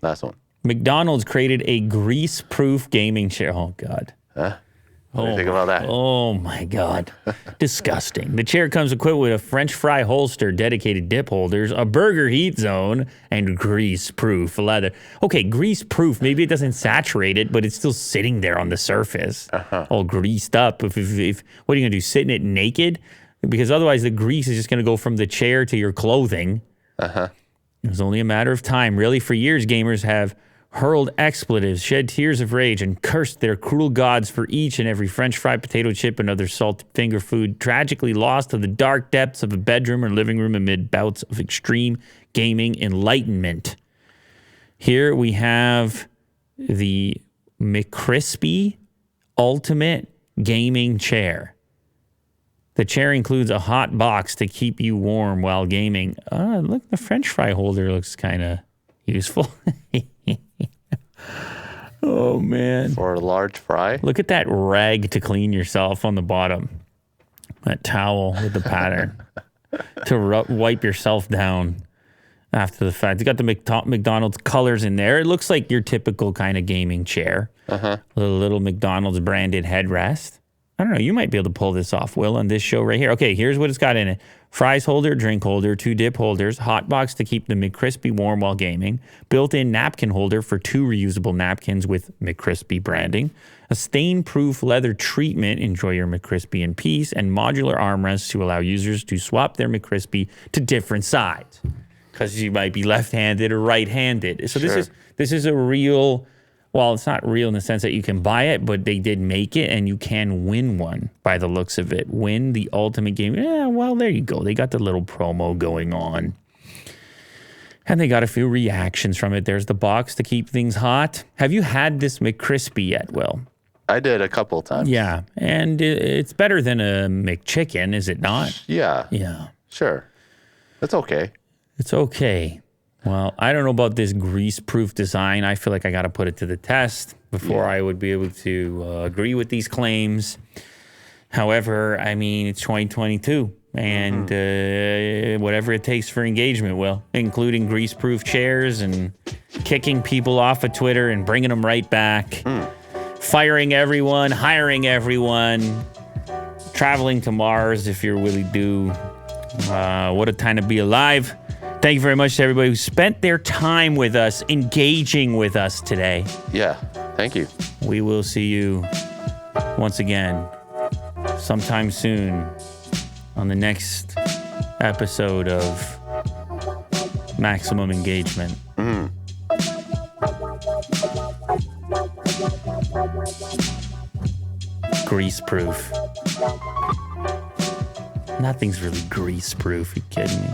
Last one. McDonald's created a grease-proof gaming chair. Oh, God. Huh? What do you think about that? Oh, my God. Disgusting. The chair comes equipped with a French fry holster, dedicated dip holders, a burger heat zone, and grease-proof leather. Okay, grease-proof. Maybe it doesn't saturate it, but it's still sitting there on the surface, all greased up. If what are you going to do, sit in it naked? Because otherwise the grease is just going to go from the chair to your clothing. It's only a matter of time. Really, for years, gamers have hurled expletives, shed tears of rage, and cursed their cruel gods for each and every French fry, potato chip, and other salted finger food tragically lost to the dark depths of a bedroom or living room amid bouts of extreme gaming enlightenment. Here we have the McCrispy Ultimate Gaming Chair. The chair includes a hot box to keep you warm while gaming. Look, the French fry holder looks kind of useful. Oh, man. For a large fry? Look at that rag to clean yourself on the bottom. That towel with the pattern to wipe yourself down after the fact. You got the McDonald's colors in there. It looks like your typical kind of gaming chair. The little McDonald's branded headrest. I don't know. You might be able to pull this off, Will, on this show right here. Okay, here's what it's got in it. Fries holder, drink holder, 2 dip holders, hot box to keep the McCrispy warm while gaming, built-in napkin holder for 2 reusable napkins with McCrispy branding, a stain-proof leather treatment, enjoy your McCrispy in peace, and modular armrests to allow users to swap their McCrispy to different sides. Because you might be left-handed or right-handed. So this is a real... Well, it's not real in the sense that you can buy it, but they did make it, and you can win one by the looks of it. Win the ultimate game. Yeah, well, there you go. They got the little promo going on. And they got a few reactions from it. There's the box to keep things hot. Have you had this McCrispy yet, Will? I did a couple times. Yeah, and it's better than a McChicken, is it not? Yeah. Yeah. Sure. That's okay. It's okay. Well, I don't know about this grease-proof design. I feel like I got to put it to the test before I would be able to agree with these claims. However, I mean, it's 2022, and whatever it takes for engagement, Will, including grease-proof chairs and kicking people off of Twitter and bringing them right back, firing everyone, hiring everyone, traveling to Mars if you're really due. What a time to be alive. Thank you very much to everybody who spent their time with us, engaging with us today. Yeah, thank you. We will see you once again sometime soon on the next episode of Maximum Engagement. Grease-proof. Nothing's really grease-proof. You kidding me?